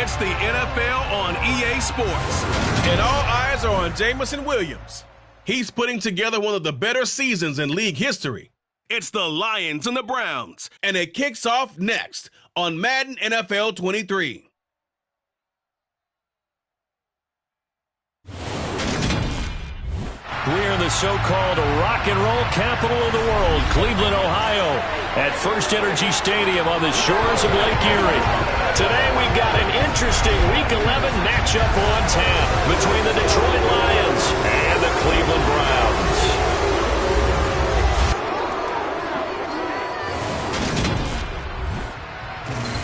It's the NFL on EA Sports. And all eyes are on Jameson Williams. He's putting together one of the better seasons in league history. It's the Lions and the Browns, and it kicks off next on Madden NFL 23. We're in the so-called rock and roll capital of the world, Cleveland, Ohio, at First Energy Stadium on the shores of Lake Erie. Today we've got an interesting Week 11 matchup on tap between the Detroit Lions and the Cleveland Browns.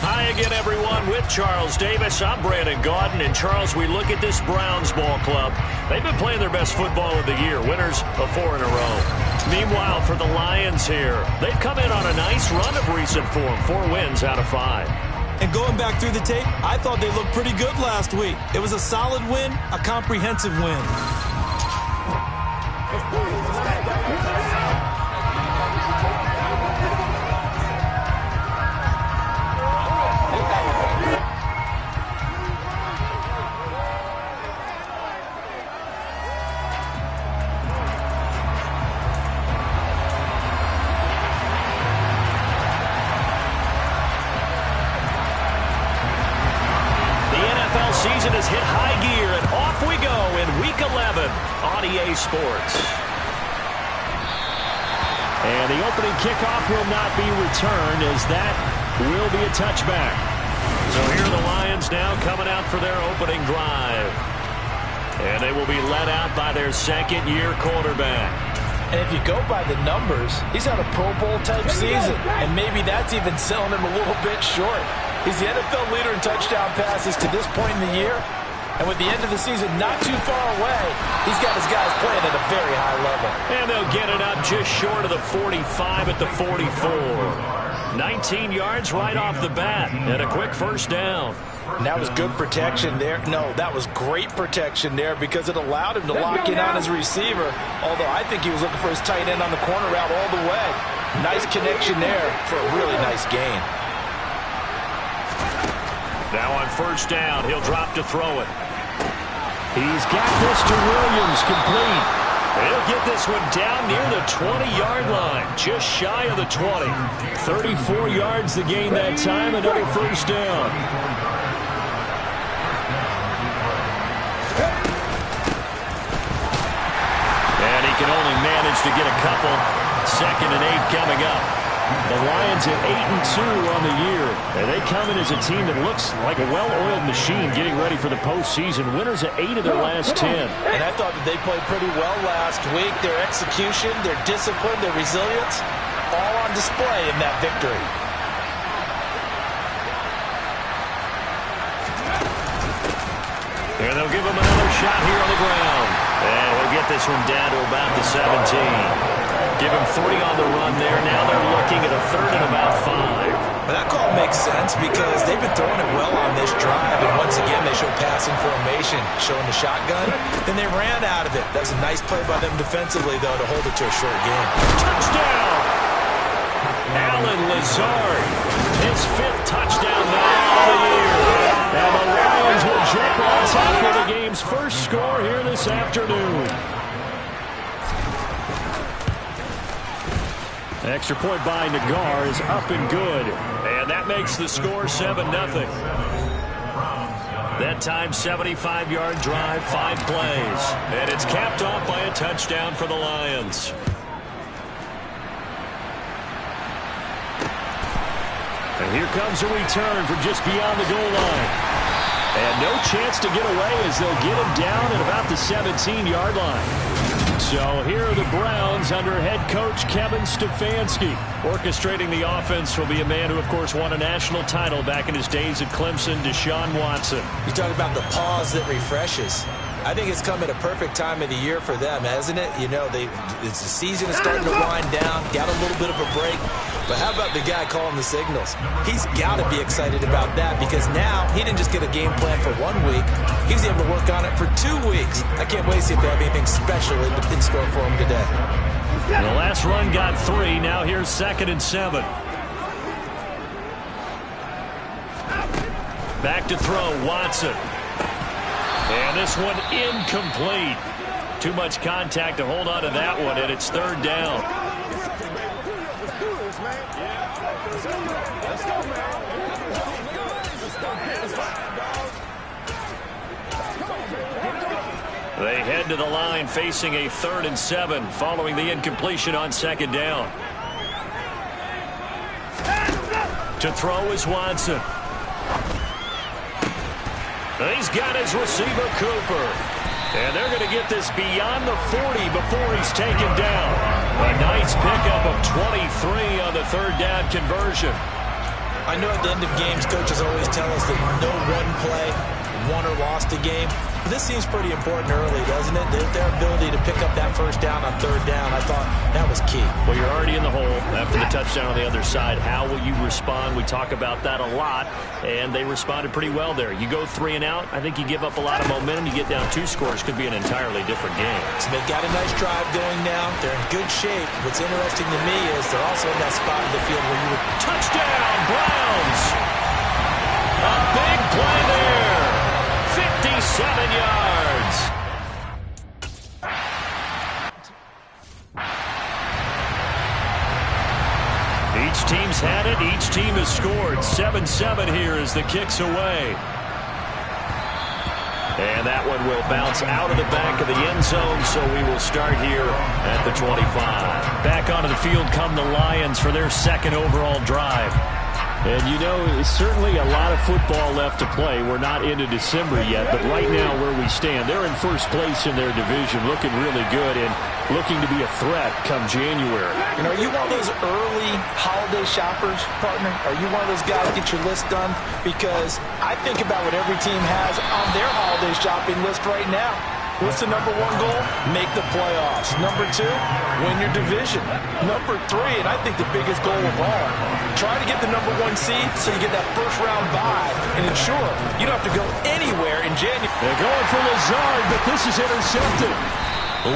Hi again, everyone, with Charles Davis. I'm Brandon Gaudin. And, Charles, we look at this Browns ball club. They've been playing their best football of the year, winners of 4 in a row. Meanwhile, for the Lions here, they've come in on a nice run of recent form, 4 wins out of 5. And going back through the tape, I thought they looked pretty good last week. It was a solid win, a comprehensive win. Season has hit high gear, and off we go in Week 11 on EA Sports. And the opening kickoff will not be returned, as that will be a touchback. So here are the Lions now coming out for their opening drive. And they will be led out by their second-year quarterback. And if you go by the numbers, he's had a Pro Bowl-type season, and maybe that's even selling him a little bit short. He's the NFL leader in touchdown passes to this point in the year. And with the end of the season not too far away, he's got his guys playing at a very high level. And they'll get it up just short of the 45 at the 44. 19 yards right off the bat and a quick first down. And that was good protection there. No, that was great protection there because it allowed him to lock in on his receiver. Although I think he was looking for his tight end on the corner route all the way. Nice connection there for a really nice gain. Now on first down, he'll drop to throw it. He's got this to Williams, complete. He'll get this one down near the 20-yard line, just shy of the 20. 34 yards the gain that time, another first down. And he can only manage to get a couple. 2nd and 8 coming up. The Lions at 8-2 on the year. And they come in as a team that looks like a well-oiled machine getting ready for the postseason. Winners at 8 of their last 10. And I thought that they played pretty well last week. Their execution, their discipline, their resilience, all on display in that victory. And they'll give him another shot here on the ground. And he'll get this one down to about the 17. Give him 3 on the run there. Now they're looking at a 3rd and about 5. Well, that call makes sense because they've been throwing it well on this drive. And once again, they show passing formation, showing the shotgun. Then they ran out of it. That was a nice play by them defensively, though, to hold it to a short game. Touchdown! Allen Lazard, his 5th touchdown now of the year. And the Lions will jump on top of the game's first score here this afternoon. Extra point by Nagar is up and good. And that makes the score 7-0. That time, 75-yard drive, 5 plays. And it's capped off by a touchdown for the Lions. And here comes a return from just beyond the goal line. And no chance to get away as they'll get him down at about the 17-yard line. So here are the Browns under head coach Kevin Stefanski. Orchestrating the offense will be a man who, of course, won a national title back in his days at Clemson, Deshaun Watson. You talk about the pause that refreshes. I think it's come at a perfect time of the year for them, hasn't it? You know, the season is starting to wind down, got a little bit of a break. But how about the guy calling the signals? He's got to be excited about that because now he didn't just get a game plan for 1 week. He's able to work on it for 2 weeks. I can't wait to see if they have anything special in store for him today. The last run got 3. Now here's 2nd and 7. Back to throw, Watson. And this one incomplete. Too much contact to hold on to that one, and it's third down. They head to the line facing a 3rd and 7 following the incompletion on second down. To throw is Watson. He's got his receiver, Cooper. And they're going to get this beyond the 40 before he's taken down. A nice pickup of 23 on the 3rd down conversion. I know at the end of games, coaches always tell us that no one play won or lost a game. This seems pretty important early, doesn't it? Their ability to pick up that first down on 3rd down, I thought that was key. Well, you're already in the hole after the touchdown on the other side. How will you respond? We talk about that a lot, and they responded pretty well there. You go 3 and out, I think you give up a lot of momentum. You get down 2 scores, could be an entirely different game. So they've got a nice drive going now. They're in good shape. What's interesting to me is they're also in that spot of the field where you would... Touchdown, Browns! A big play there. 57 yards. Each team's had it. Each team has scored. 7-7 here as the kick's away. And that one will bounce out of the back of the end zone, so we will start here at the 25. Back onto the field come the Lions for their 2nd overall drive. And, you know, certainly a lot of football left to play. We're not into December yet, but right now where we stand, they're in first place in their division, looking really good and looking to be a threat come January. And are you one of those early holiday shoppers, partner? Are you one of those guys get your list done? Because I think about what every team has on their holiday shopping list right now. What's the number 1 goal? Make the playoffs. Number 2, win your division. Number 3, and I think the biggest goal of all, try to get the number 1 seed so you get that first round bye and ensure you don't have to go anywhere in January. They're going for Lazard, but this is intercepted.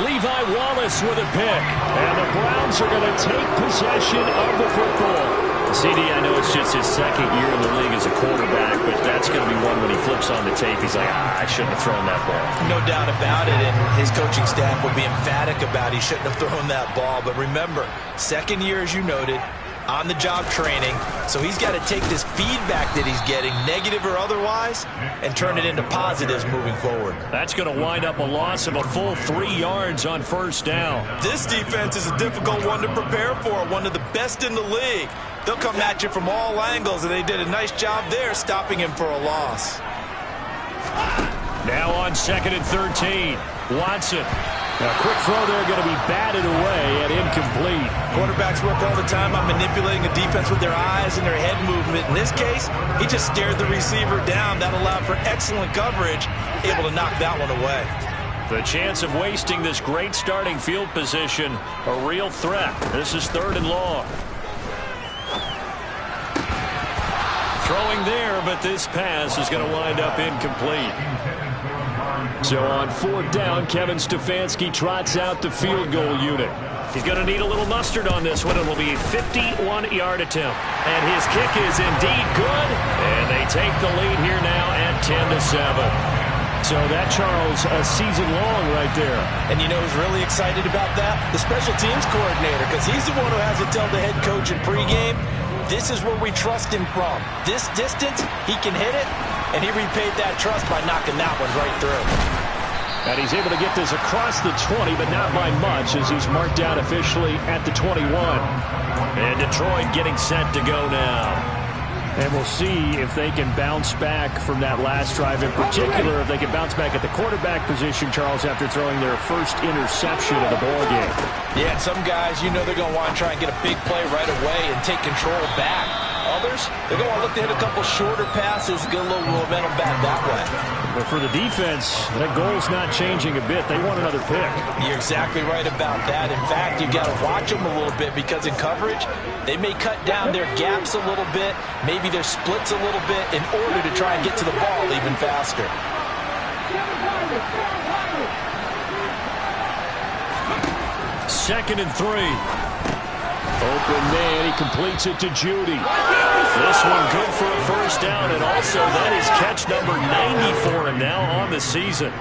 Levi Wallace with a pick. And the Browns are going to take possession of the football. CD, I know it's just his 2nd year in the league as a quarterback, but that's going to be one when he flips on the tape. He's like, I shouldn't have thrown that ball. No doubt about it, and his coaching staff will be emphatic about he shouldn't have thrown that ball. But remember, 2nd year, as you noted, on-the-job training, so he's got to take this feedback that he's getting, negative or otherwise, and turn it into positives moving forward. That's going to wind up a loss of a full 3 yards on first down. This defense is a difficult one to prepare for, one of the best in the league. They'll come at you from all angles, and they did a nice job there stopping him for a loss. Now on 2nd and 13, Watson. A quick throw there going to be batted away and incomplete. Quarterbacks work all the time on manipulating a defense with their eyes and their head movement. In this case, he just stared the receiver down. That allowed for excellent coverage, able to knock that one away. The chance of wasting this great starting field position, a real threat. This is 3rd and long. Throwing there, but this pass is going to wind up incomplete. So on 4th down, Kevin Stefanski trots out the field goal unit. He's going to need a little mustard on this one. It will be a 51-yard attempt. And his kick is indeed good. And they take the lead here now at 10-7. So that, Charles, a season long right there. And you know who's really excited about that? The special teams coordinator, because he's the one who has to tell the head coach in pregame, this is where we trust him from. This distance, he can hit it, and he repaid that trust by knocking that one right through. And he's able to get this across the 20, but not by much, as he's marked out officially at the 21. And Detroit getting set to go now. And we'll see if they can bounce back from that last drive. In particular, if they can bounce back at the quarterback position, Charles, after throwing their first interception of the ballgame. Yeah, and some guys, you know they're going to want to try and get a big play right away and take control back. Others, they're going to look to hit a couple shorter passes, get a little momentum back that way. But for the defense, that goal's not changing a bit. They want another pick. You're exactly right about that. In fact, you've got to watch them a little bit because in coverage, they may cut down their gaps a little bit, maybe their splits a little bit in order to try and get to the ball even faster. 2nd and 3. Open man, he completes it to Jeudy. This one good for a first down, and also that is catch number 90 for him now on the season.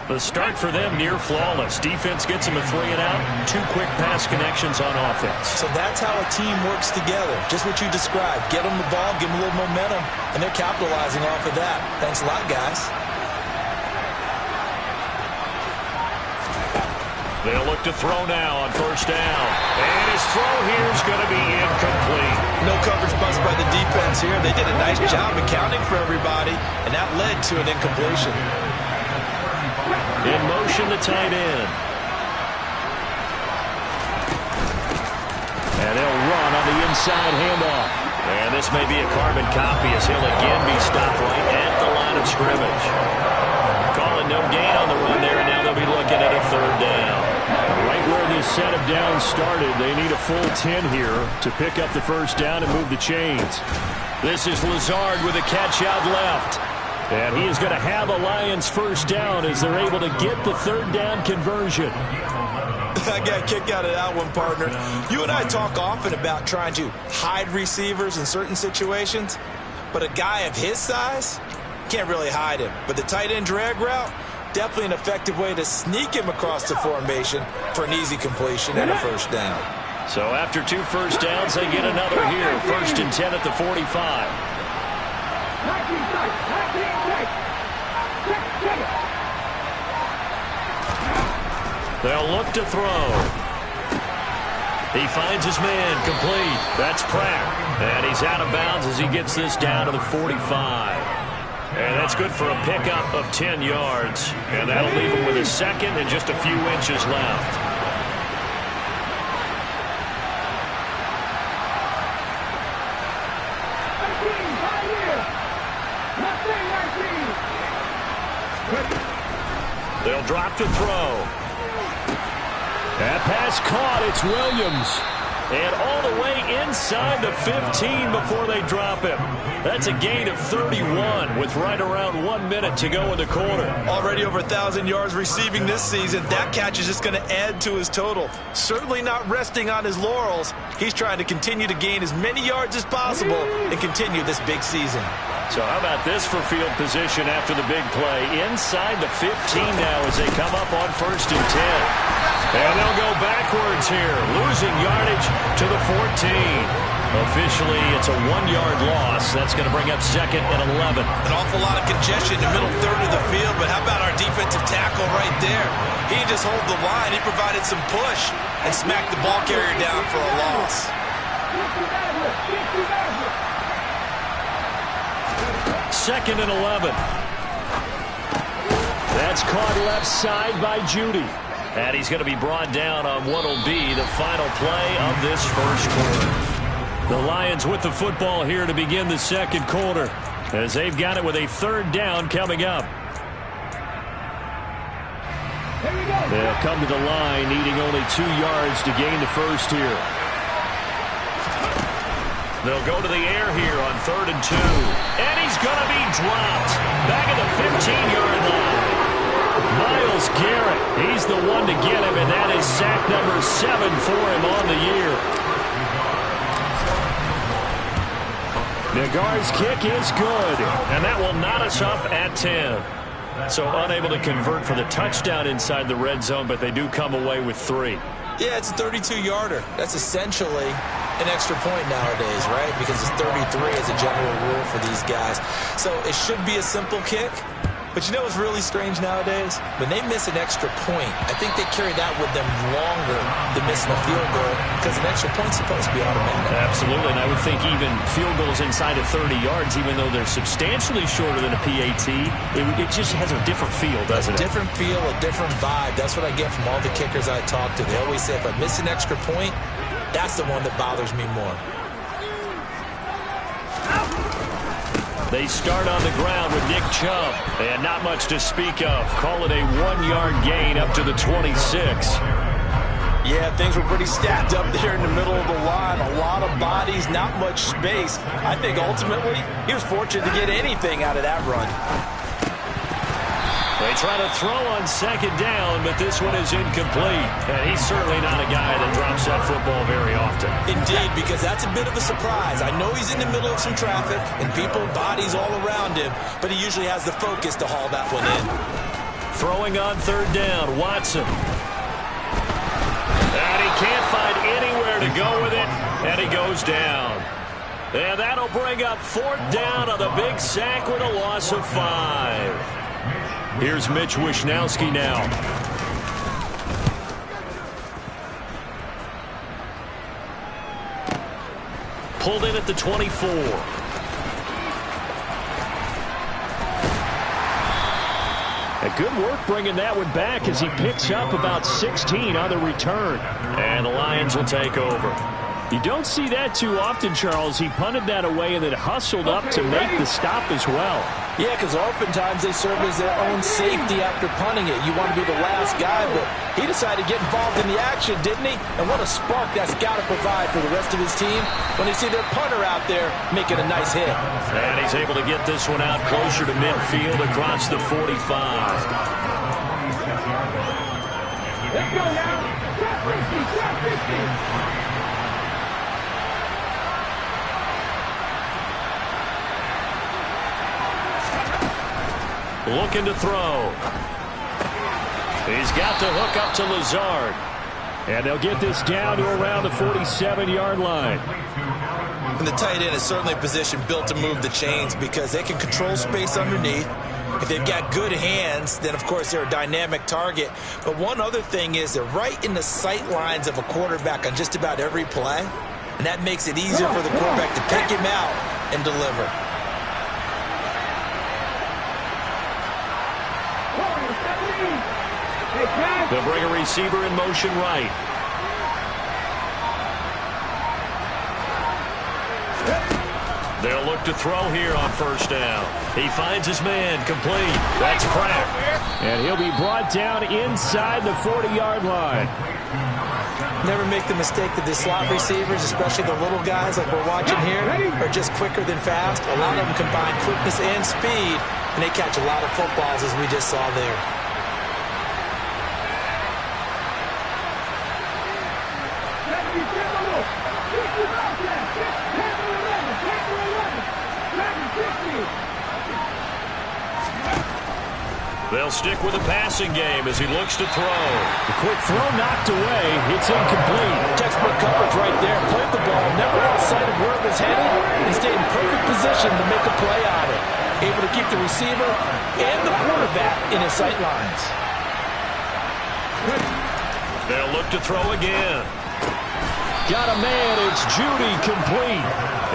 The start for them near flawless. Defense gets him a 3-and-out, 2 quick pass connections on offense. So that's how a team works together. Just what you described. Get them the ball, give them a little momentum, and they're capitalizing off of that. Thanks a lot, guys. They'll look to throw now on first down. And his throw here is going to be incomplete. No coverage bust by the defense here. They did a nice job accounting for everybody, and that led to an incompletion. In motion, the tight end. And they'll run on the inside handoff. And this may be a carbon copy as he'll again be stopped right at the line of scrimmage. Calling no gain on the run there, and now they'll be looking at a third down. Right where this set of downs started, they need a full 10 here to pick up the first down and move the chains. This is Lazard with a catch out left. And he is going to have a Lions first down as they're able to get the third down conversion. I got a kick out of that one, partner. You and I talk often about trying to hide receivers in certain situations, but a guy of his size can't really hide him. But the tight end drag route, definitely an effective way to sneak him across the formation for an easy completion and a first down. So after 2 first downs, they get another here. 1st and 10 at the 45. They'll look to throw. He finds his man complete. That's Pratt. And he's out of bounds as he gets this down to the 45. And that's good for a pickup of 10 yards. And that'll leave him with a second and just a few inches left. They'll drop to throw. That pass caught. It's Williams. And all the way inside the 15 before they drop him. That's a gain of 31 with right around 1 minute to go in the quarter. Already over 1,000 yards receiving this season. That catch is just going to add to his total. Certainly not resting on his laurels. He's trying to continue to gain as many yards as possible and continue this big season. So how about this for field position after the big play? Inside the 15 now as they come up on 1st and 10. And they'll go backwards here, losing yardage to the 14. Officially, it's a 1-yard loss. That's going to bring up 2nd and 11. An awful lot of congestion in the middle third of the field, but how about our defensive tackle right there? He just hold the line. He provided some push and smacked the ball carrier down for a loss. 2nd and 11. That's caught left side by Jeudy. And he's going to be brought down on what will be the final play of this first quarter. The Lions with the football here to begin the second quarter as they've got it with a third down coming up. They'll come to the line needing only 2 yards to gain the first here. They'll go to the air here on 3rd and 2. And he's going to be dropped back at the 15-yard line. Miles Garrett, he's the one to get him, and that is sack number 7 for him on the year. Nagar's kick is good, and that will knot us up at 10. So unable to convert for the touchdown inside the red zone, but they do come away with 3. Yeah, it's a 32-yarder. That's essentially an extra point nowadays, right? Because it's 33 as a general rule for these guys. So it should be a simple kick. But you know what's really strange nowadays? When they miss an extra point, I think they carry that with them longer than missing a field goal because an extra point's supposed to be automatic. Absolutely, and I would think even field goals inside of 30 yards, even though they're substantially shorter than a PAT, it just has a different feel, doesn't it? A different feel, a different vibe. That's what I get from all the kickers I talk to. They always say if I miss an extra point, that's the one that bothers me more. They start on the ground with Nick Chubb, and not much to speak of. Call it a 1-yard gain up to the 26. Yeah, things were pretty stacked up there in the middle of the line. A lot of bodies, not much space. I think ultimately he was fortunate to get anything out of that run. They try to throw on 2nd down, but this one is incomplete. And he's certainly not a guy that drops that football very often. often. Indeed, because that's a bit of a surprise. I know he's in the middle of some traffic and people, bodies all around him, but he usually has the focus to haul that one in. Throwing on third down, Watson. And he can't find anywhere to go with it, and he goes down. And that'll bring up fourth down on the big sack with a loss of 5. Here's Mitch Wishnowsky now. Pulled in at the 24. A good work bringing that one back as he picks up about 16 on the return. And the Lions will take over. You don't see that too often, Charles. He punted that away and then hustled up to make the stop as well. Yeah, because oftentimes they serve as their own safety after punting it. You want to be the last guy, but he decided to get involved in the action, didn't he? And what a spark that's got to provide for the rest of his team when they see their punter out there making a nice hit. And he's able to get this one out closer to midfield across the 45. Let's go now. Top 50. Looking to throw. He's got the hook up to Lazard. And they'll get this down to around the 47-yard line. And the tight end is certainly a position built to move the chains because they can control space underneath. If they've got good hands, then, of course, they're a dynamic target. But one other thing is they're right in the sight lines of a quarterback on just about every play. And that makes it easier for the quarterback to pick him out and deliver. They'll bring a receiver in motion right. They'll look to throw here on first down. He finds his man, complete. That's Pratt. And he'll be brought down inside the 40-yard line. Never make the mistake that the slot receivers, especially the little guys like we're watching here, are just quicker than fast. A lot of them combine quickness and speed, and they catch a lot of footballs as we just saw there. They'll stick with the passing game as he looks to throw. The quick throw knocked away. It's incomplete. Textbook coverage right there. Played the ball, never lost sight of where it was headed, and stayed in perfect position to make a play on it. Able to keep the receiver and the quarterback in his sight lines. They'll look to throw again. Got a man. It's Judy, complete.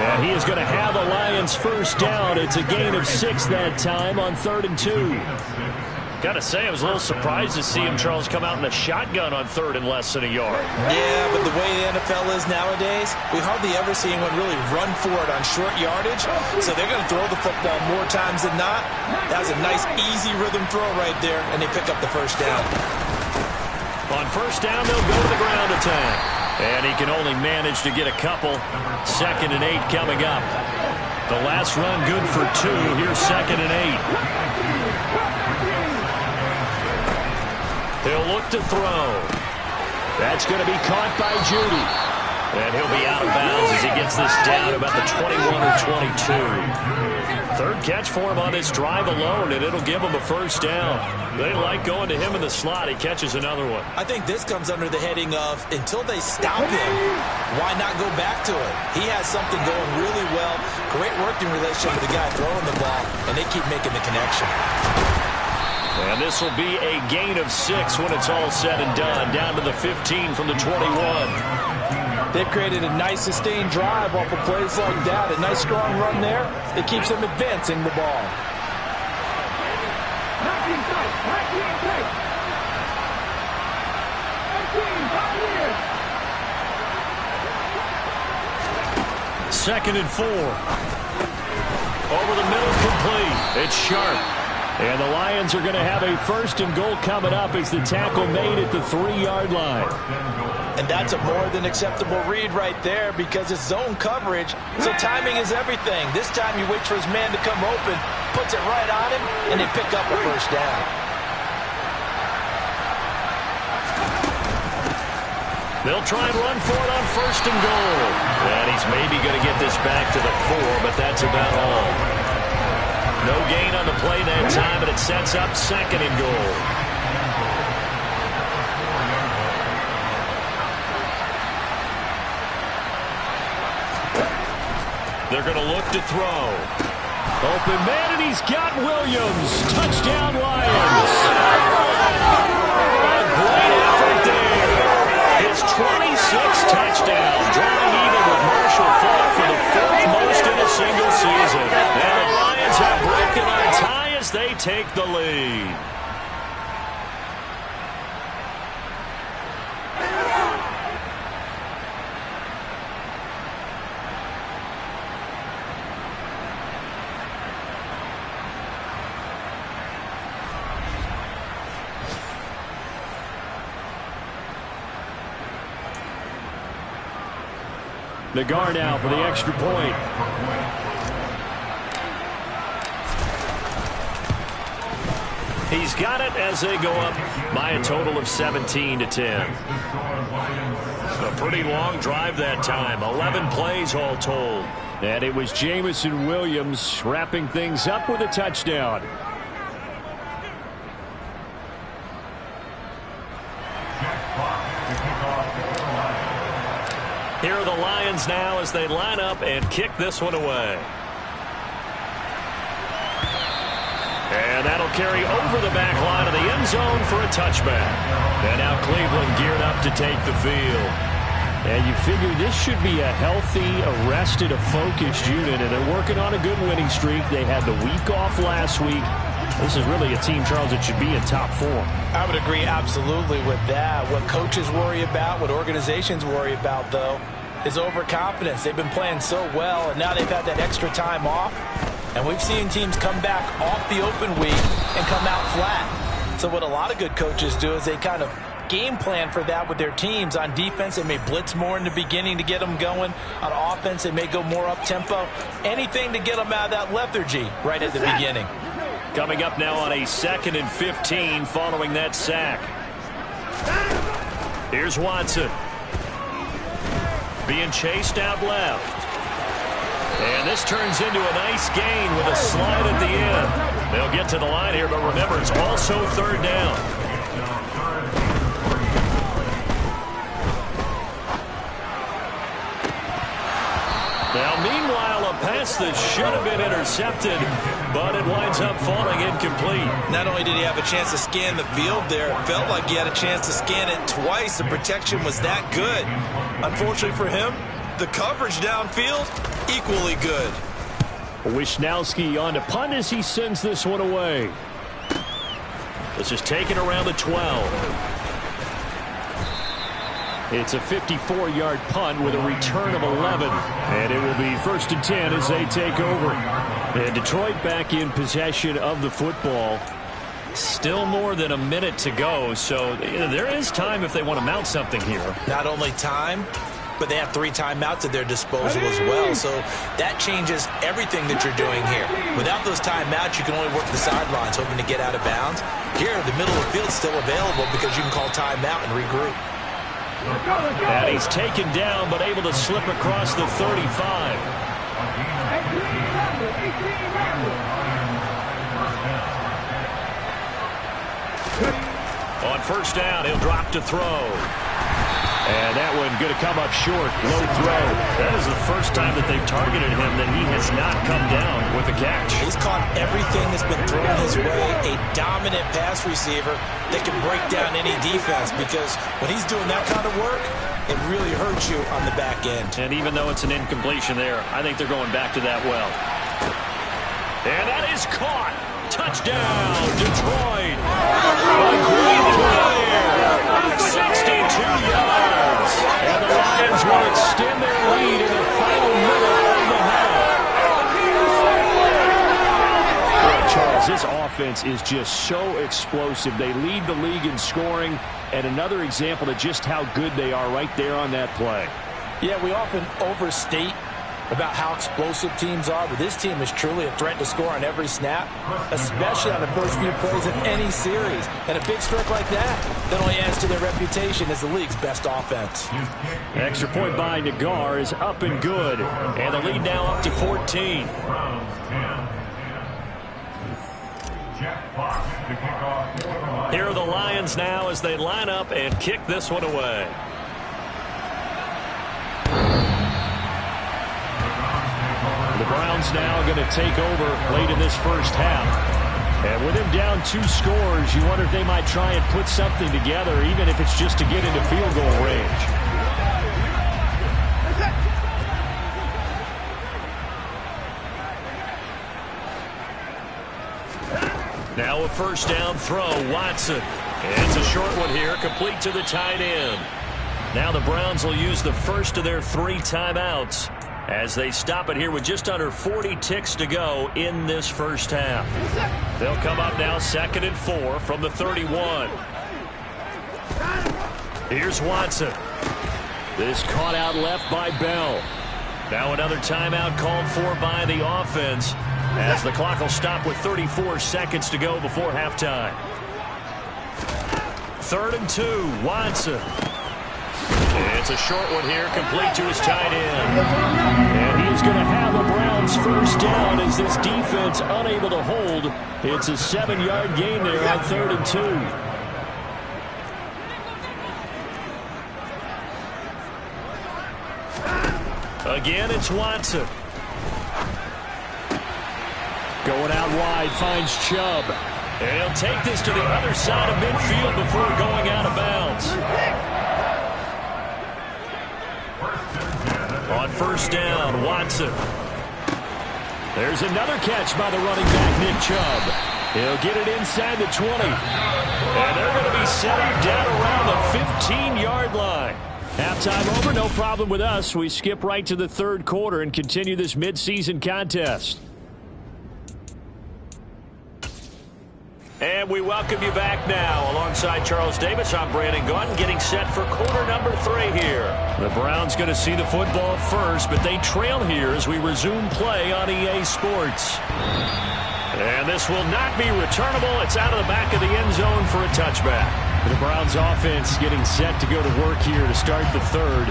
And he is going to have the Lions first down. It's a gain of 6 that time on 3rd and 2. Got to say, I was a little surprised to see him, Charles, come out in a shotgun on 3rd and less than a yard. Yeah, but the way the NFL is nowadays, we hardly ever see anyone really run for it on short yardage. So they're going to throw the football more times than not. That was a nice, easy rhythm throw right there, and they pick up the first down. On first down, they'll go to the ground attack. And he can only manage to get a couple. 2nd and 8 coming up. The last run good for 2. Here's 2nd and 8. He'll look to throw. That's going to be caught by Judy. And he'll be out of bounds as he gets this down about the 21 or 22. 3rd catch for him on this drive alone, and it'll give him a first down. They like going to him in the slot. He catches another one. I think this comes under the heading of until they stop him, why not go back to it? He has something going really well. Great working relationship with the guy throwing the ball, and they keep making the connection. And this will be a gain of 6 when it's all said and done. Down to the 15 from the 21. They've created a nice sustained drive off of plays like that. A nice strong run there. It keeps them advancing the ball. Second and 4. Over the middle, complete. It's Sharp. And the Lions are going to have a 1st and goal coming up as the tackle made at the 3-yard line. And that's a more than acceptable read right there because it's zone coverage, so timing is everything. This time you wait for his man to come open, puts it right on him, and they pick up a first down. They'll try and run for it on 1st and goal. And he's maybe going to get this back to the 4, but that's about all. No gain on the play that time, and it sets up 2nd and goal. They're going to look to throw. Open man, and he's got Williams. Touchdown, Lions. A great effort there. His 26th touchdown, drawing even with Marshall Faulk for the 4th most in a single season. And the Lions have broken a tie as they take the lead. Nagar now for the extra point. He's got it as they go up by a total of 17-10. A pretty long drive that time. 11 plays all told. And it was Jameson Williams wrapping things up with a touchdown. Here are the Lions now as they line up and kick this one away. And that'll carry over the back line of the end zone for a touchback. And now Cleveland geared up to take the field. And you figure this should be a healthy, arrested, a focused unit. And they're working on a good winning streak. They had the week off last week. This is really a team, Charles, that should be in top form. I would agree absolutely with that. What coaches worry about, what organizations worry about, though, is overconfidence. They've been playing so well, and now they've had that extra time off. And we've seen teams come back off the open week and come out flat. So what a lot of good coaches do is they kind of game plan for that with their teams. On defense, they may blitz more in the beginning to get them going. On offense, they may go more up-tempo. Anything to get them out of that lethargy right at the beginning. Coming up now on a 2nd and 15 following that sack. Here's Watson. Being chased out left. And this turns into a nice gain with a slide at the end. They'll get to the line here, but remember, it's also 3rd down. Now, meanwhile, a pass that should have been intercepted, but it winds up falling incomplete. Not only did he have a chance to scan the field there, it felt like he had a chance to scan it twice. The protection was that good. Unfortunately for him, the coverage downfield, equally good. Wisnowski on to punt as he sends this one away. This is taken around the 12. It's a 54-yard punt with a return of 11. And it will be 1st and 10 as they take over. And Detroit back in possession of the football. Still more than a minute to go, so there is time if they want to mount something here. Not only time, but they have 3 timeouts at their disposal as well. So that changes everything that you're doing here. Without those timeouts, you can only work the sidelines hoping to get out of bounds. Here, the middle of the field is still available because you can call timeout and regroup. And he's taken down, but able to slip across the 35. On 1st down, he'll drop to throw. And that one going to come up short. Low throw. That is the first time that they've targeted him that he has not come down with a catch. He's caught everything that's been thrown his way. A dominant pass receiver that can break down any defense, because when he's doing that kind of work, it really hurts you on the back end. And even though it's an incompletion there, I think they're going back to that well. And that is caught. Touchdown, Detroit. A great play there. 62 yards. And the Lions will extend their lead in the final minute of the half. Well, Charles, this offense is just so explosive. They lead the league in scoring, and another example of just how good they are right there on that play. Yeah, we often overstate about how explosive teams are, but this team is truly a threat to score on every snap, especially on the first few plays of any series. And a big stroke like that only adds to their reputation as the league's best offense. Extra point by Nagar is up and good, and the lead now up to 14. Here are the Lions now as they line up and kick this one away. The Browns now going to take over late in this first half. And with him down 2 scores, you wonder if they might try and put something together, even if it's just to get into field goal range. Now a first down throw, Watson. It's a short one here, complete to the tight end. Now the Browns will use the first of their 3 timeouts as they stop it here with just under 40 ticks to go in this first half. They'll come up now 2nd and 4 from the 31. Here's Watson. This caught out left by Bell. Now another timeout called for by the offense as the clock will stop with 34 seconds to go before halftime. 3rd and 2, Watson. It's a short one here, complete to his tight end. And he's going to have a Browns first down as this defense unable to hold. It's a 7-yard gain there on 3rd and 2. Again, it's Watson. Going out wide, finds Chubb. And he'll take this to the other side of midfield before going out of bounds. On first down, Watson. There's another catch by the running back, Nick Chubb. He'll get it inside the 20. And they're going to be settled down around the 15-yard line. Halftime over, no problem with us. We skip right to the 3rd quarter and continue this midseason contest. And we welcome you back now. Alongside Charles Davis, I'm Brandon Gaudin, getting set for quarter number 3 here. The Browns going to see the football first, but they trail here as we resume play on EA Sports. And this will not be returnable. It's out of the back of the end zone for a touchback. The Browns offense getting set to go to work here to start the 3rd.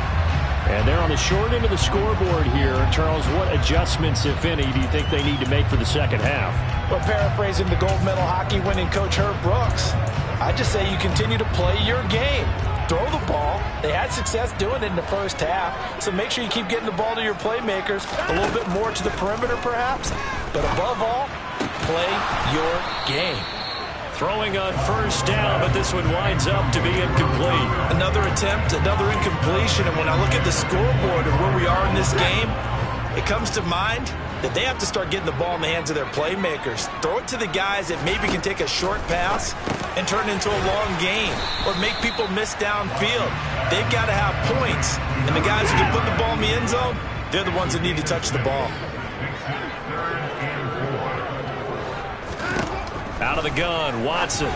And they're on the short end of the scoreboard here. Charles, what adjustments, if any, do you think they need to make for the second half? Well, paraphrasing the gold medal hockey winning coach Herb Brooks, I just say you continue to play your game. Throw the ball. They had success doing it in the first half, so make sure you keep getting the ball to your playmakers, a little bit more to the perimeter perhaps, but above all, play your game. Throwing on first down, but this one winds up to be incomplete. Another attempt, another incompletion, and when I look at the scoreboard and where we are in this game, it comes to mind that they have to start getting the ball in the hands of their playmakers. Throw it to the guys that maybe can take a short pass and turn it into a long gain or make people miss downfield. They've got to have points, and the guys who can put the ball in the end zone, they're the ones that need to touch the ball. Out of the gun, Watson.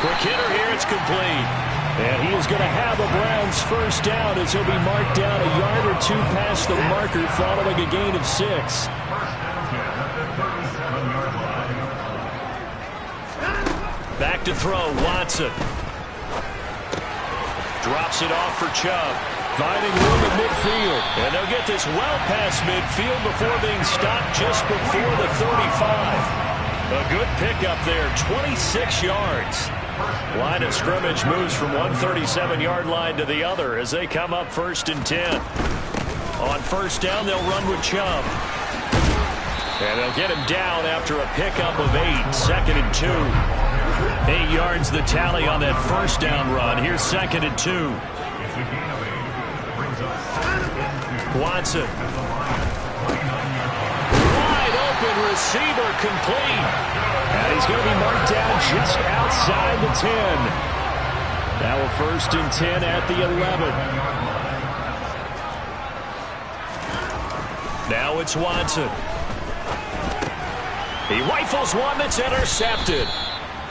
Quick hitter here, it's complete. And he is going to have a Browns first down as he'll be marked down a yard or 2 past the marker following a gain of 6. Back to throw, Watson. Drops it off for Chubb. Finding room at midfield. And they'll get this well past midfield before being stopped just before the 35. A good pickup there, 26 yards. Line of scrimmage moves from one 37-yard line to the other as they come up 1st and 10. On first down, they'll run with Chubb. And they'll get him down after a pickup of 8, 2nd and 2. 8 yards the tally on that first down run. Here's 2nd and 2. Watson. Wide open receiver complete. And he's going to be marked down just outside the 10. Now a 1st and 10 at the 11. Now it's Watson. He rifles one that's intercepted.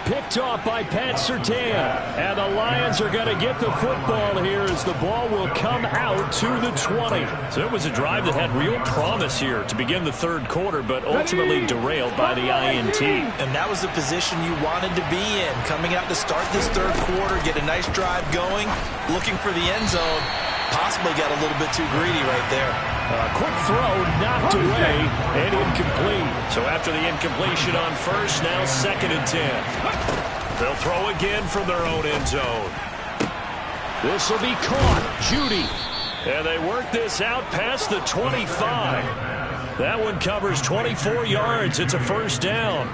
picked off by Pat Surtain. And the Lions are going to get the football here as the ball will come out to the 20. So it was a drive that had real promise here to begin the third quarter, but ultimately derailed by the INT. And that was the position you wanted to be in. Coming out to start this third quarter, get a nice drive going, looking for the end zone. Possibly got a little bit too greedy right there. A quick throw knocked away and incomplete. So after the incompletion on first, now 2nd and 10. They'll throw again from their own end zone. This will be caught. Judy. And they work this out past the 25. That one covers 24 yards. It's a first down.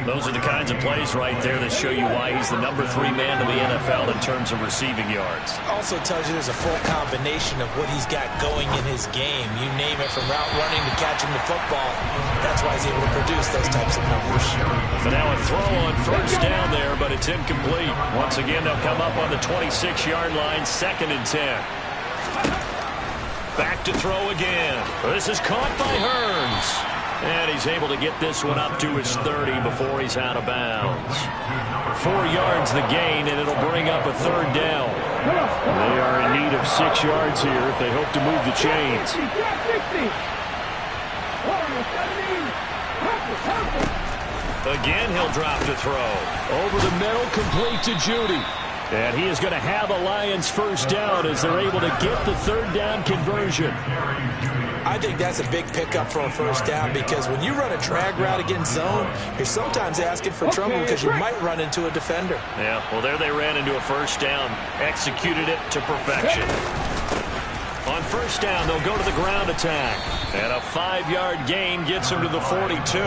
Those are the kinds of plays right there that show you why he's the number 3 man in the NFL in terms of receiving yards. Also tells you there's a full combination of what he's got going in his game. You name it, from route running to catching the football. That's why he's able to produce those types of numbers. So now a throw on first down there, but it's incomplete. Once again, they'll come up on the 26-yard line, 2nd and 10. Back to throw again. This is caught by Hearns. And he's able to get this one up to his 30 before he's out of bounds. 4 yards the gain, and it'll bring up a third down. They are in need of 6 yards here if they hope to move the chains. Again, he'll drop to throw. Over the middle, complete to Judy. And he is going to have a Lions first down as they're able to get the third down conversion. I think that's a big pickup for a first down, because when you run a drag route against zone, you're sometimes asking for trouble because you might run into a defender. Yeah, well, there they ran into a first down, executed it to perfection. On first down, they'll go to the ground attack. And a 5-yard gain gets them to the 42.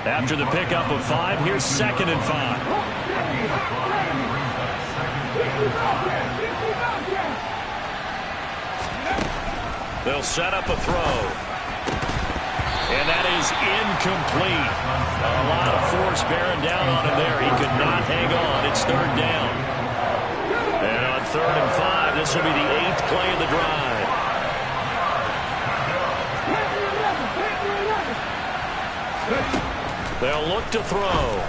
After the pickup of 5, here's 2nd and 5. They'll set up a throw. And that is incomplete. A lot of force bearing down on him there. He could not hang on. It's 3rd down. And on 3rd and 5, this will be the 8th play of the drive. They'll look to throw.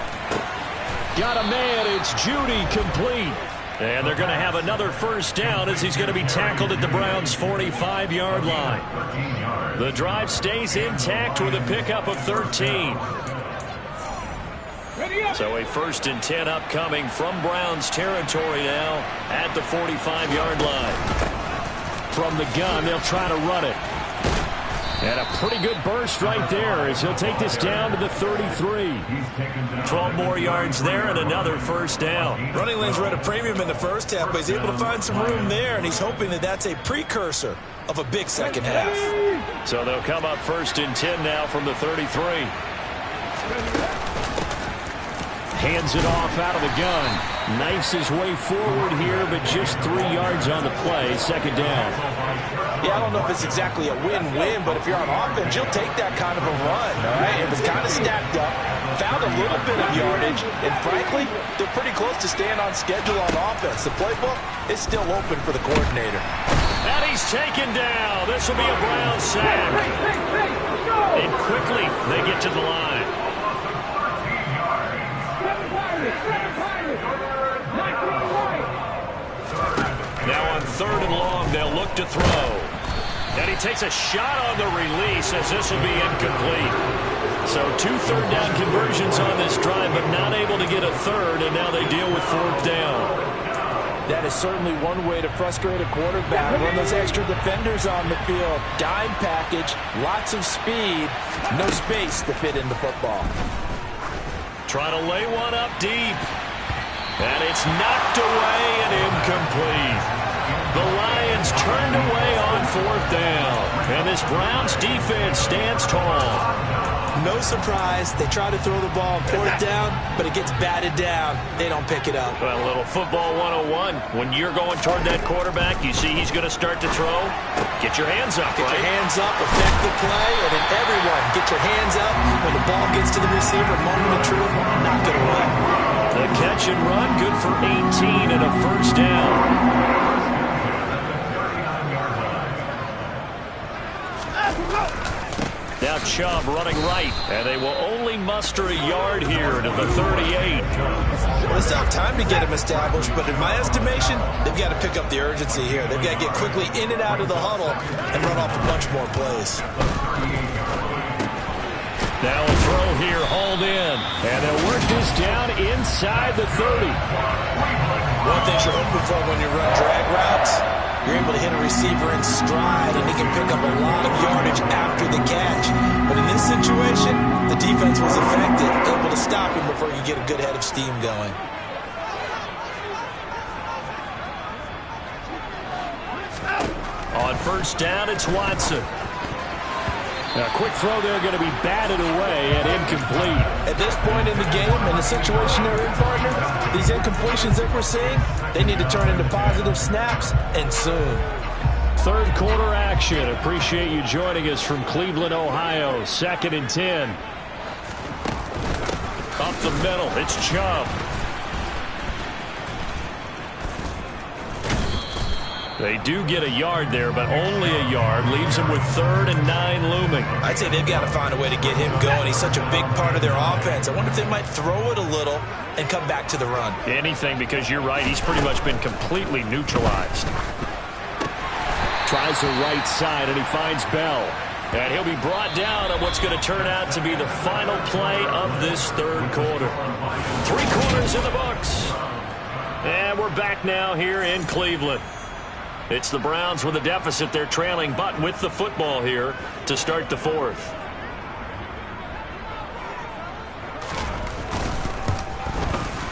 Got a man. It's Judy, complete. And they're going to have another first down as he's going to be tackled at the Browns' 45-yard line. The drive stays intact with a pickup of 13. So a 1st and 10 upcoming from Browns territory now at the 45-yard line. From the gun, they'll try to run it. And a pretty good burst right there as he'll take this down to the 33. 12 more yards there and another first down. Running lanes were at a premium in the first half, but he's able to find some room there, and he's hoping that that's a precursor of a big second half. So they'll come up 1st and 10 now from the 33. Hands it off out of the gun. Knifes his way forward here, but just 3 yards on the play. 2nd down. Yeah, I don't know if it's exactly a win-win, but if you're on offense, you'll take that kind of a run, all right? It was kind of stacked up, found a little bit of yardage, and frankly, they're pretty close to staying on schedule on offense. The playbook is still open for the coordinator. And he's taken down. This will be a Brown sack. And quickly, they get to the line. Now on 3rd and long, they'll look to throw. And he takes a shot on the release as this will be incomplete. So 2 third down conversions on this drive, but not able to get a third, and now they deal with 4th down. That is certainly one way to frustrate a quarterback. Run those extra defenders on the field. Dime package, lots of speed, no space to fit in the football. Try to lay one up deep. And it's knocked away and incomplete. The Lions turned away on 4th down. And this Browns defense stands tall. No surprise. They try to throw the ball on 4th down, but it gets batted down. They don't pick it up. Well, a little football 101. When you're going toward that quarterback, you see he's going to start to throw. Get your hands up, Get your hands up, affect the play, and then everyone get your hands up. When the ball gets to the receiver, moment of truth, knock it away. The catch and run, good for 18 and a first down. Now Now Chubb running right, and they will only muster a yard here to the 38. Well, they still have time to get him established, but in my estimation, they've got to pick up the urgency here. They've got to get quickly in and out of the huddle and run off a bunch more plays. Now a throw here, hauled in, and they'll work this down inside the 30. One thing you're hoping for when you run drag routes, you're able to hit a receiver in stride, and he can pick up a lot of yardage after the catch. But in this situation, the defense was effective, able to stop him before you get a good head of steam going. On first down, it's Watson. A quick throw there, going to be batted away and incomplete. At this point in the game, in the situation they're in, partner, these incompletions that we're seeing, they need to turn into positive snaps, and soon. Third quarter action. Appreciate you joining us from Cleveland, Ohio. 2nd and 10. Up the middle, it's Chubb. They do get a yard there, but only a yard. Leaves them with 3rd and 9 looming. I'd say they've got to find a way to get him going. He's such a big part of their offense. I wonder if they might throw it a little and come back to the run. Anything, because you're right. He's pretty much been completely neutralized. Tries the right side, and he finds Bell. And he'll be brought down on what's going to turn out to be the final play of this third quarter. 3 quarters in the books. And we're back now here in Cleveland. It's the Browns with a deficit. They're trailing, but with the football here to start the fourth.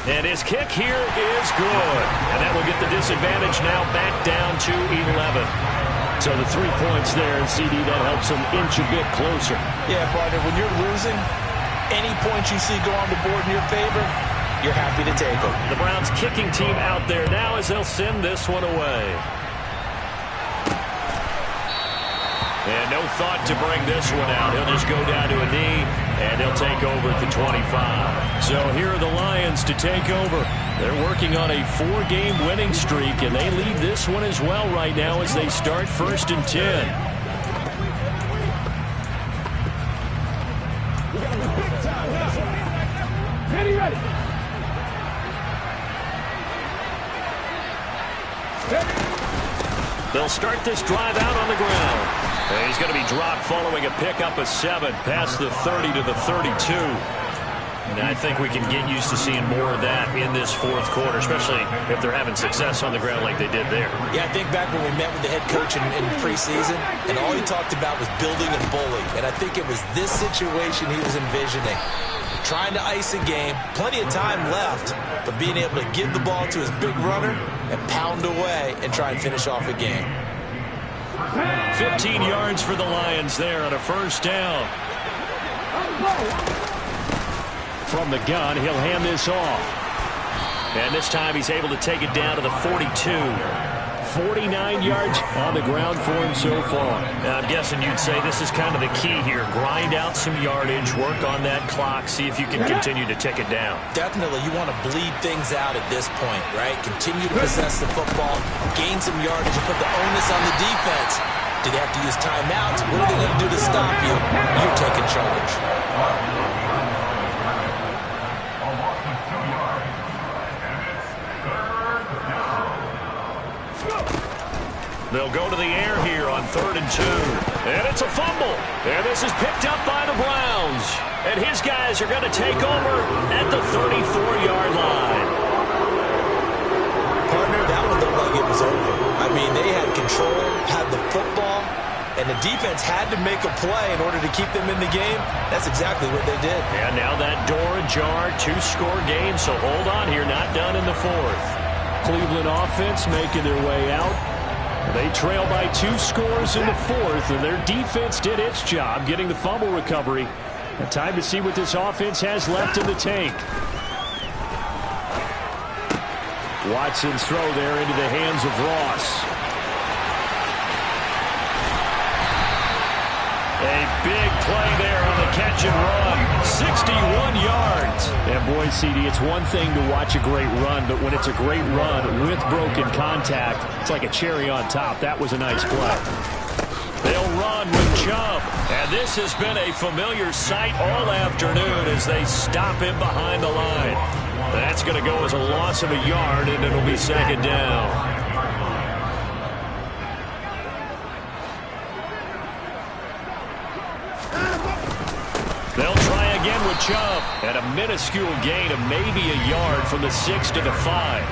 And his kick here is good. And that will get the disadvantage now back down to 11. So the 3 points there, and CD, that helps them inch a bit closer. Yeah, partner, when you're losing, any points you see go on the board in your favor, you're happy to take them. The Browns kicking team out there now as they'll send this one away. And no thought to bring this one out. He'll just go down to a knee, and he'll take over at the 25. So here are the Lions to take over. They're working on a 4-game winning streak, and they lead this one as well right now as they start 1st and 10. Ready. They'll start this drive out on the ground. And he's going to be dropped following a pickup of 7 past the 30 to the 32. And I think we can get used to seeing more of that in this fourth quarter, especially if they're having success on the ground like they did there. Yeah, I think back when we met with the head coach in preseason, and all he talked about was building a bully. And I think it was this situation he was envisioning. Trying to ice a game, plenty of time left, but being able to give the ball to his big runner and pound away and try and finish off a game. 15 yards for the Lions there on a first down. From the gun, he'll hand this off. And this time he's able to take it down to the 42. 49 yards on the ground for him so far. Now, I'm guessing you'd say this is kind of the key here. Grind out some yardage, work on that clock, see if you can continue to tick it down. Definitely, you want to bleed things out at this point, right? Continue to possess the football, gain some yardage, and put the onus on the defense. Do they have to use timeouts? What are they going to do to stop you? You're taking charge. They'll go to the air here on 3rd and 2. And it's a fumble. And this is picked up by the Browns. And his guys are going to take over at the 34-yard line. Partner, that one looked like it was over. I mean, they had control, had the football, and the defense had to make a play in order to keep them in the game. That's exactly what they did. And now that door ajar, 2-score game. So hold on here, not done in the fourth. Cleveland offense making their way out. They trail by 2 scores in the fourth, and their defense did its job getting the fumble recovery. And time to see what this offense has left in the tank. Watson's throw there into the hands of Ross. A big play there on the catch and run. 61 yards. And boy, CD, it's one thing to watch a great run, but when it's a great run with broken contact, it's like a cherry on top. That was a nice play. They'll run with Chubb. And this has been a familiar sight all afternoon as they stop him behind the line. That's going to go as a loss of a yard, and it'll be second down. They'll try again with Chubb. And a minuscule gain of maybe a yard from the 6 to the 5.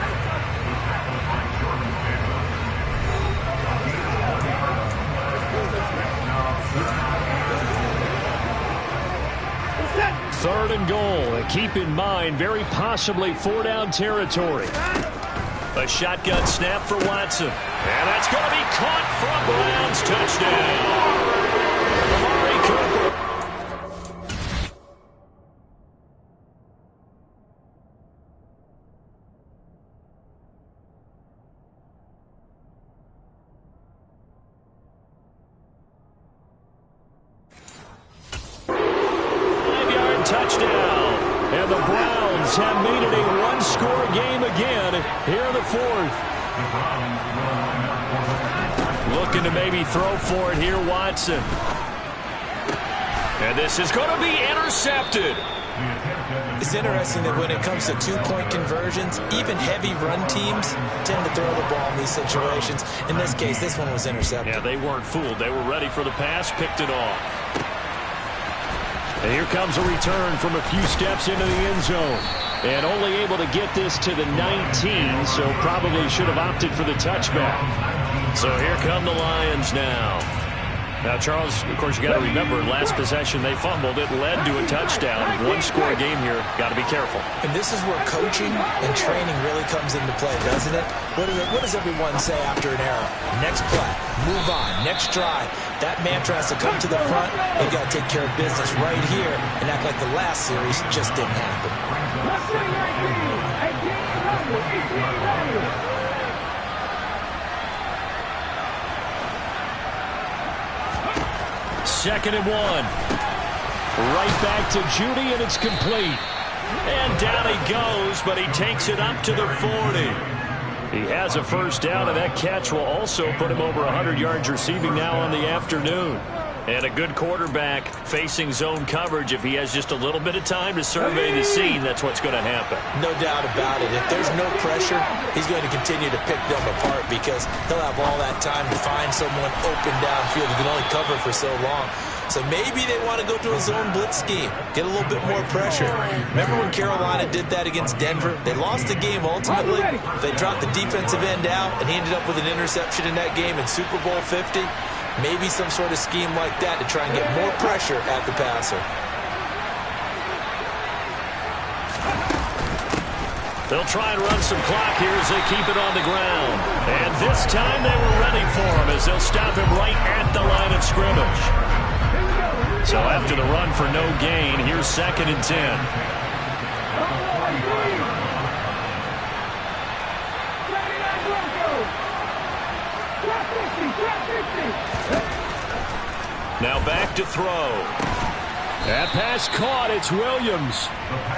Third and goal. And keep in mind, very possibly 4-down territory. A shotgun snap for Watson. And that's going to be caught from Browns. Touchdown. Amari Cooper. Touchdown. And the Browns have made it a one-score game again here in the fourth. Looking to maybe throw for it here, Watson. And this is going to be intercepted. It's interesting that when it comes to two-point conversions, even heavy run teams tend to throw the ball in these situations. In this case, this one was intercepted. Yeah, they weren't fooled. They were ready for the pass, picked it off. And here comes a return from a few steps into the end zone. And only able to get this to the 19, so probably should have opted for the touchback. So here come the Lions now. Now, Charles, of course, you got to remember, last possession they fumbled. It led to a touchdown. One-score game here. Got to be careful. And this is where coaching and training really comes into play, doesn't it? What does everyone say after an error? Next play, move on, next drive. That mantra has to come to the front. They've got to take care of business right here and act like the last series just didn't happen. Second and 1. Right back to Judy, and it's complete. And down he goes, but he takes it up to the 40. He has a first down, and that catch will also put him over 100 yards receiving now on the afternoon. And a good quarterback facing zone coverage. If he has just a little bit of time to survey the scene, that's what's going to happen. No doubt about it. If there's no pressure, he's going to continue to pick them apart because he'll have all that time to find someone open downfield. He can only cover for so long. So maybe they want to go to a zone blitz scheme, get a little bit more pressure. Remember when Carolina did that against Denver? They lost the game ultimately. They dropped the defensive end out, and he ended up with an interception in that game in Super Bowl 50. Maybe some sort of scheme like that to try and get more pressure at the passer. They'll try and run some clock here as they keep it on the ground. And this time they were ready for him as they'll stop him right at the line of scrimmage. So after the run for no gain, here's second and 10. Now back to throw. That pass caught. It's Williams.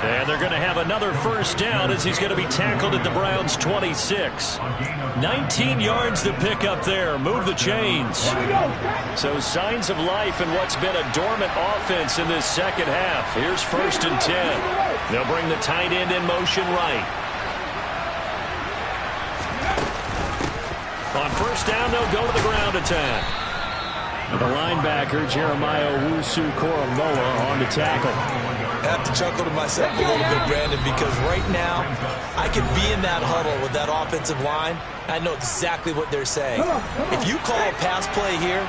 And they're going to have another first down as he's going to be tackled at the Browns' 26. 19 yards to pick up there. Move the chains. So signs of life in what's been a dormant offense in this second half. Here's first and 10. They'll bring the tight end in motion right. On first down, they'll go to the ground attack. The linebacker, Jeremiah Owusu-Koramoah, on the tackle. I have to chuckle to myself a little bit, Brandon, because right now I could be in that huddle with that offensive line. I know exactly what they're saying. If you call a pass play here,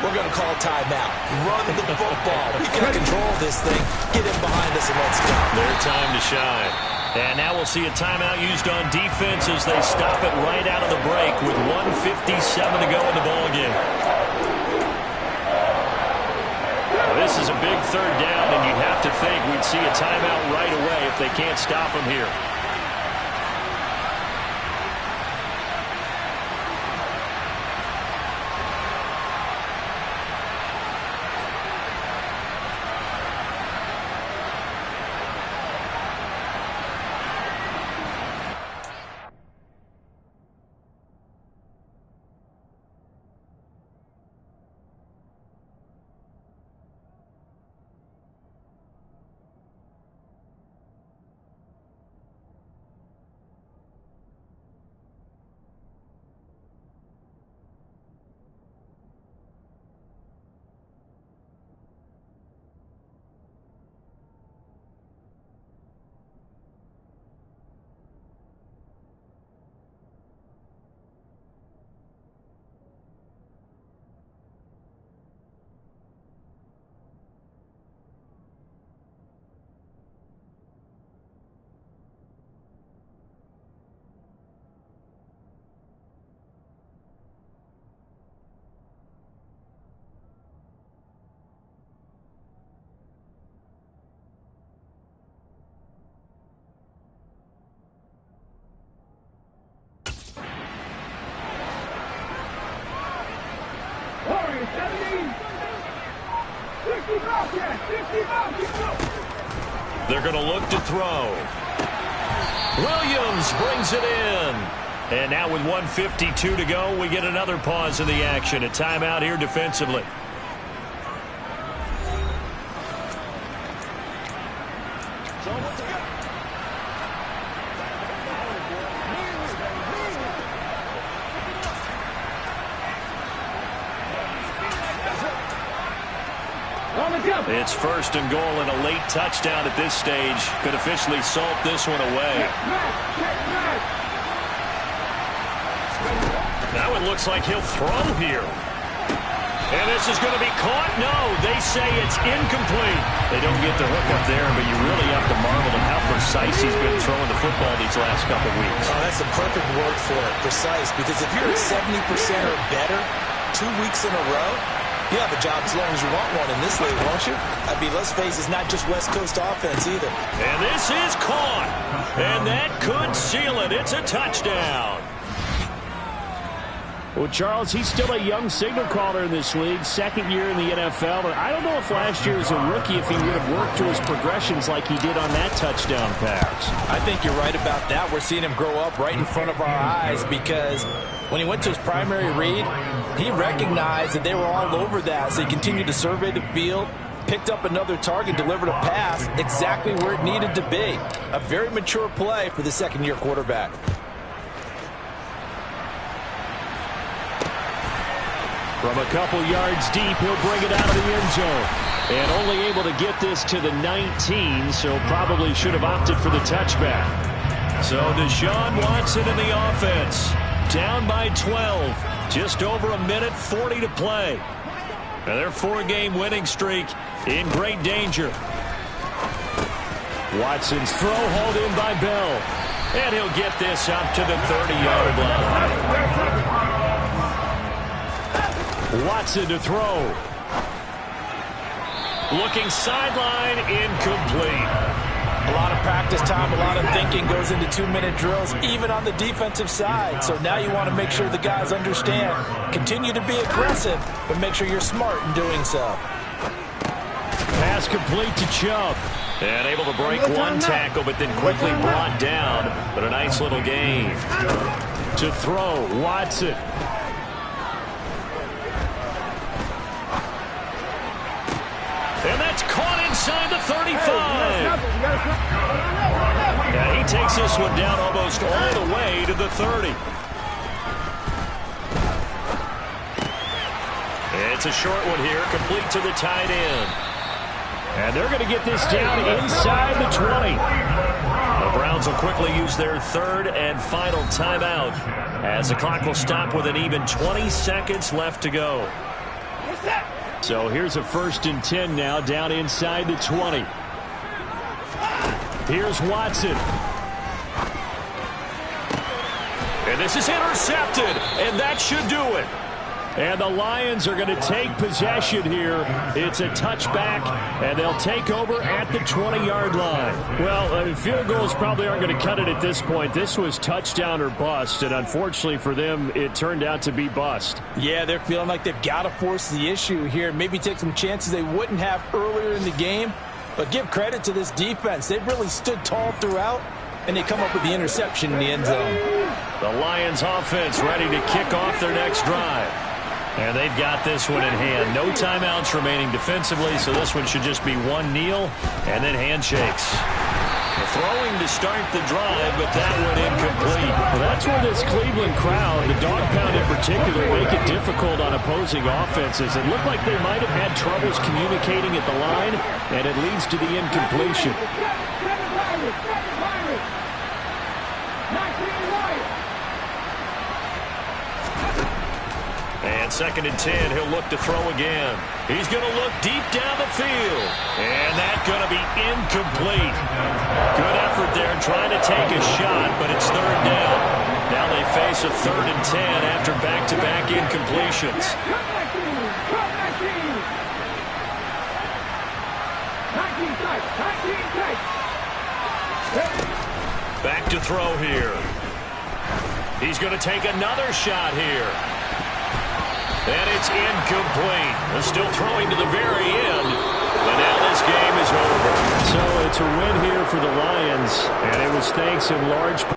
we're going to call timeout. Run the football. We can control this thing. Get him behind us and let's go. Their time to shine. And now we'll see a timeout used on defense as they stop it right out of the break with 1:57 to go in the ballgame. This is a big third down, and you'd have to think we'd see a timeout right away if they can't stop him here. They're going to look to throw. Williams brings it in. And now with 1:52 to go, we get another pause in the action. A timeout here defensively. It's first and goal, and a late touchdown at this stage could officially salt this one away. Now it looks like he'll throw here. And this is going to be caught. No, they say it's incomplete. They don't get the hook up there, but you really have to marvel at how precise he's been throwing the football these last couple weeks. Oh, that's the perfect word for it, precise. Because if you're at 70% or better 2 weeks in a row, you have a job as long as you want one in this league, won't you? I mean, let's face it, it's not just West Coast offense either. And this is caught. And that could seal it. It's a touchdown. Well, Charles, he's still a young signal caller in this league, second year in the NFL. But I don't know if last year as a rookie, if he would have worked to his progressions like he did on that touchdown pass. I think you're right about that. We're seeing him grow up right in front of our eyes because when he went to his primary read, he recognized that they were all over that. So he continued to survey the field, picked up another target, delivered a pass exactly where it needed to be. A very mature play for the second-year quarterback. From a couple yards deep, he'll bring it out of the end zone. And only able to get this to the 19, so probably should have opted for the touchback. So Deshaun Watson in the offense. Down by 12. Just over a minute 40 to play. And their 4-game winning streak in great danger. Watson's throw hauled in by Bell. And he'll get this up to the 30-yard line. Watson to throw. Looking sideline, incomplete. A lot of practice time, a lot of thinking goes into 2-minute drills, even on the defensive side. So now you want to make sure the guys understand. Continue to be aggressive, but make sure you're smart in doing so. Pass complete to Chubb. And able to break one tackle, but then quickly brought down. But a nice little gain. To throw, Watson. And that's caught inside the 35. And he takes this one down almost all the way to the 30. It's a short one here, complete to the tight end. And they're going to get this down inside the 20. The Browns will quickly use their third and final timeout as the clock will stop with an even 20 seconds left to go. So here's a 1st and 10 now, down inside the 20. Here's Watson. And this is intercepted, and that should do it. And the Lions are going to take possession here. It's a touchback, and they'll take over at the 20-yard line. Well, field goals probably aren't going to cut it at this point. This was touchdown or bust, and unfortunately for them, it turned out to be bust. Yeah, they're feeling like they've got to force the issue here. Maybe take some chances they wouldn't have earlier in the game. But give credit to this defense. They've really stood tall throughout, and they come up with the interception in the end zone. The Lions offense ready to kick off their next drive. And they've got this one in hand. No timeouts remaining defensively, so this one should just be one kneel and then handshakes. Throwing to start the drive, but that one incomplete. Well, that's where this Cleveland crowd, the dog pound in particular, make it difficult on opposing offenses. It looked like they might have had troubles communicating at the line, and it leads to the incompletion. And 2nd and 10, he'll look to throw again. He's going to look deep down the field. And that's going to be incomplete. Good effort there trying to take a shot, but it's 3rd down. Now they face a 3rd and 10 after back-to-back incompletions. Back to throw here. He's going to take another shot here. And it's incomplete. They're still throwing to the very end, but now this game is over. So it's a win here for the Lions, and it was thanks in large part.